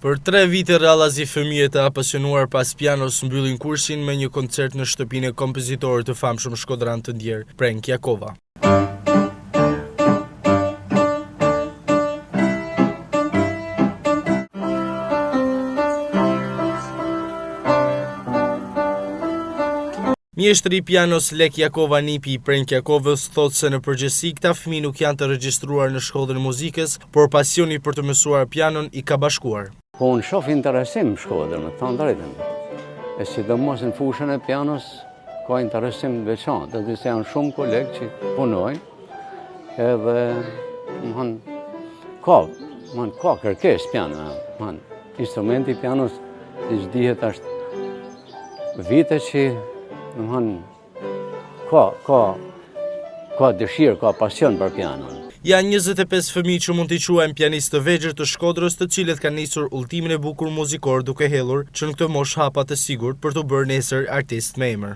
Për 3 vite radhazi fëmijët e apasionuar pas pianos mbyllin kursin me një koncert në shtëpinë e kompozitorit të famshëm shkodran të ndjer, Prenk Jakova. Mjeshtri i pianos Lek Jakova Nipi i Prenk Jakovës thotë se në përgjithësi këta fëmijë nuk janë të regjistruar në shkollën e muzikës, por pasioni për të mësuar pianon i ka bashkuar. Po unë shoh interesim në shkodër, me thënë drejtën. E sidomos në fushën e pianos ka interesim veçantë, edhe se janë shumë kolegë që punojnë, edhe ka kërkesë piano. Instrumenti pianos që dihet është vite që ka dëshirë, ka pasion për pianon. Janë 25 fëmijë që mund t'i quajmë pianistë të vegjël të Shkodrës, të cilët kanë nisur udhëtimin e bukur muzikor duke hellur që në këtë moshë hapat e sigurt për të bërë nesër artist me emër.